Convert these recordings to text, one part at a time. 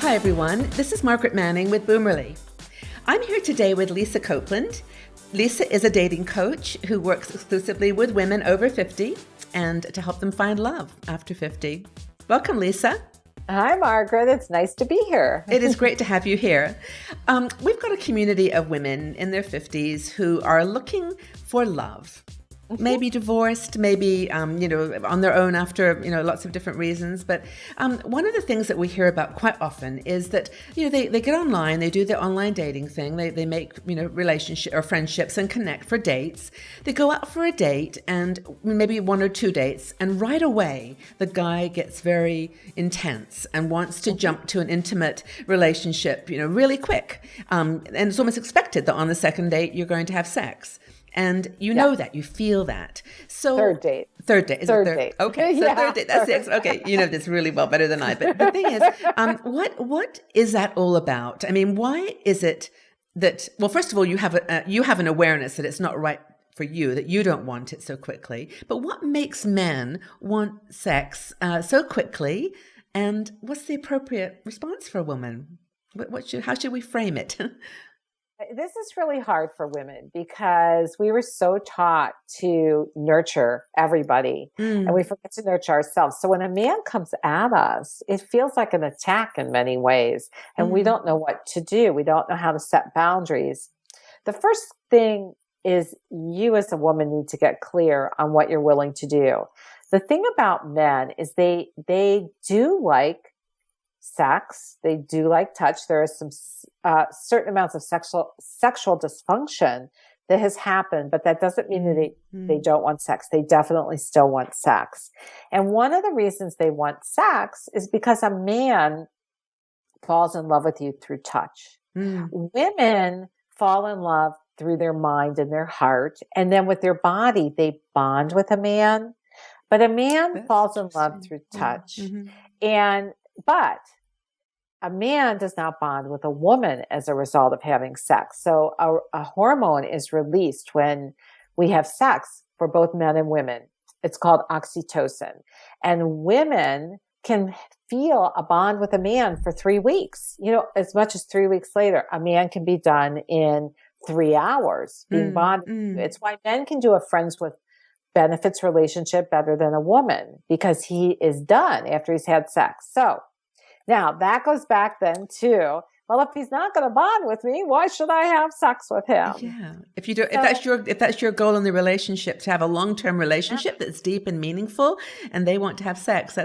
Hi everyone, this is Margaret Manning with Boomerly. I'm here today with Lisa Copeland. Lisa is a dating coach who works exclusively with women over 50 and to help them find love after 50. Welcome, Lisa. Hi, Margaret. It's nice to be here. It is great to have you here. We've got a community of women in their 50s who are looking for love. Maybe divorced, maybe, on their own after, lots of different reasons. But one of the things that we hear about quite often is that, they get online, they do the online dating thing. They make, relationship or friendships and connect for dates. They go out for a date and maybe one or two dates. And right away, the guy gets very intense and wants to jump to an intimate relationship, really quick. And it's almost expected that on the second date, you're going to have sex. And you know that, you feel that. So Third date. Is it third? Okay, so third date, that's six. Okay, you know this really well, better than I. But the thing is, what is that all about? I mean, why is it that, well, first of all, you have an awareness that it's not right for you, that you don't want it so quickly. But what makes men want sex so quickly? And what's the appropriate response for a woman? How should we frame it? This is really hard for women because we were so taught to nurture everybody and we forget to nurture ourselves. So when a man comes at us, it feels like an attack in many ways and we don't know what to do. We don't know how to set boundaries. The first thing is you as a woman need to get clear on what you're willing to do. The thing about men is they do like sex. They do like touch. There is some certain amounts of sexual dysfunction that has happened, but that doesn't mean that they don't want sex. They definitely still want sex. And one of the reasons they want sex is because a man falls in love with you through touch. Women fall in love through their mind and their heart. And then with their body, they bond with a man. But a man falls in love through touch. But a man does not bond with a woman as a result of having sex. So a hormone is released when we have sex for both men and women. It's called oxytocin. And women can feel a bond with a man for 3 weeks. As much as 3 weeks later, a man can be done in 3 hours being bonded. It's why men can do a friends with benefits relationship better than a woman because he is done after he's had sex. So now that goes back then to, well, if he's not going to bond with me, why should I have sex with him? Yeah. If that's your goal in the relationship, to have a long-term relationship that's deep and meaningful and they want to have sex,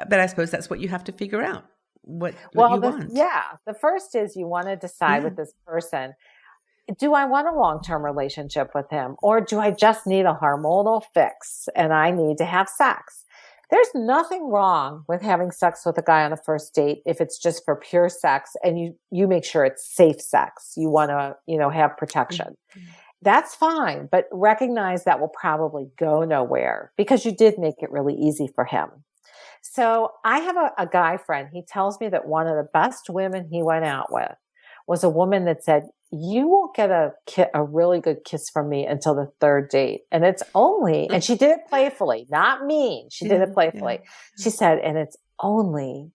but I suppose that's what you have to figure out. What you want. Yeah. The first is you want to decide with this person, do I want a long-term relationship with him or do I just need a hormonal fix and I need to have sex? There's nothing wrong with having sex with a guy on a first date if it's just for pure sex and you make sure it's safe sex. You want to, have protection. That's fine, but recognize that will probably go nowhere because you did make it really easy for him. So I have a guy friend. He tells me that one of the best women he went out with was a woman that said, you won't get a really good kiss from me until the third date. And it's only, and she did it playfully, not mean. She did it playfully. She said, and it's only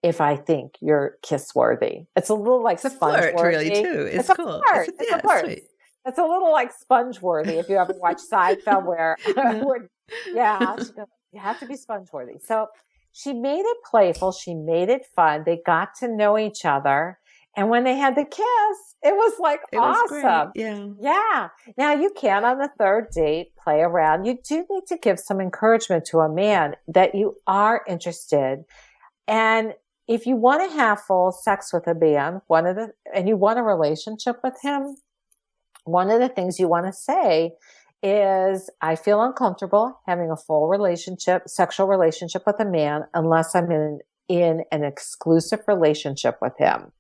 if I think you're kiss worthy. It's a little like sponge worthy. Really too. It's cool. It's a flirt. Sweet. It's a little like sponge worthy. If you ever watch Seinfeld where, she goes, you have to be sponge worthy. So she made it playful. She made it fun. They got to know each other. And when they had the kiss, it was like awesome. Yeah. Now you can on the third date play around. You do need to give some encouragement to a man that you are interested. And if you want to have full sex with a man, and you want a relationship with him, one of the things you want to say is, I feel uncomfortable having a full sexual relationship with a man unless I'm in an exclusive relationship with him.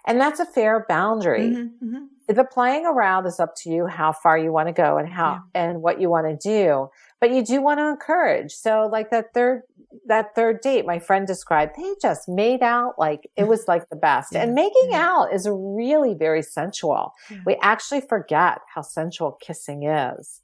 And that's a fair boundary. The playing around is up to you how far you want to go and and what you want to do. But you do want to encourage. So like that third date, my friend described, they just made out like it was like the best. And making out is really very sensual. We actually forget how sensual kissing is.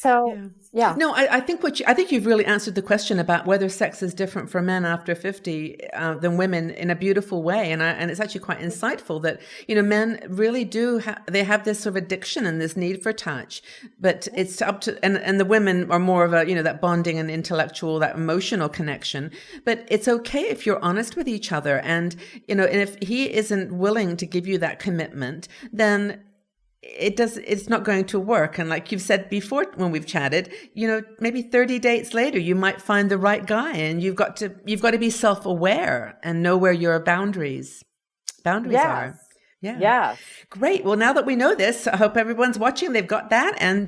So, yeah. No, I think I think you've really answered the question about whether sex is different for men after 50 than women in a beautiful way, and it's actually quite insightful that men really do they have this sort of addiction and this need for touch, but it's up to and the women are more of a that bonding and intellectual, that emotional connection. But it's okay if you're honest with each other, and and if he isn't willing to give you that commitment, then it's not going to work. And like you've said before when we've chatted, maybe 30 dates later you might find the right guy, and you've got to be self-aware and know where your boundaries are. Yeah. Yeah. Great. Well, now that we know this, I hope everyone's watching. They've got that. And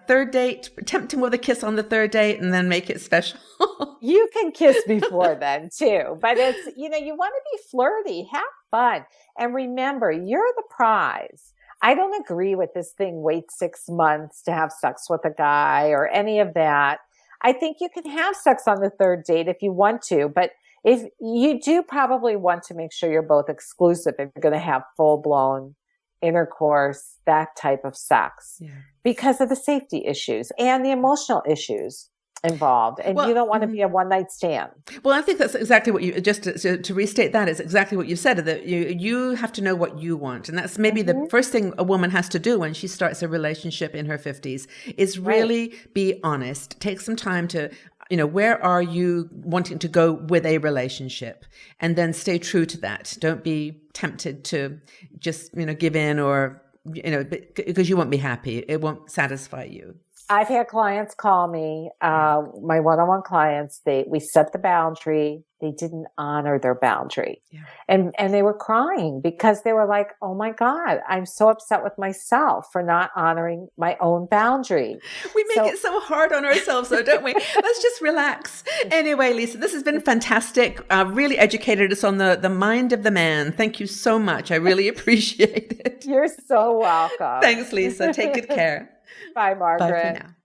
third date, tempt him with a kiss on the third date and then make it special. You can kiss before then too. But it's, you want to be flirty, have fun. And remember, you're the prize. I don't agree with this thing, wait 6 months to have sex with a guy or any of that. I think you can have sex on the third date if you want to, but if you do probably want to make sure you're both exclusive if you're going to have full-blown intercourse, that type of sex, because of the safety issues and the emotional issues involved. And you don't want to be a one-night stand. Well, I think that's exactly what you, just to restate that, is exactly what you said, that you have to know what you want. And that's maybe the first thing a woman has to do when she starts a relationship in her 50s, is really be honest. Take some time to, where are you wanting to go with a relationship? And then stay true to that. Don't be tempted to just, give in or, because you won't be happy. It won't satisfy you. I've had clients call me, my one-on-one clients, we set the boundary. They didn't honor their boundary. Yeah. And they were crying because they were like, oh my God, I'm so upset with myself for not honoring my own boundary. We make it so hard on ourselves though, don't we? Let's just relax. Anyway, Lisa, this has been fantastic. Really educated us on the mind of the man. Thank you so much. I really appreciate it. You're so welcome. Thanks, Lisa. Take good care. Bye, Margaret. Bye for now.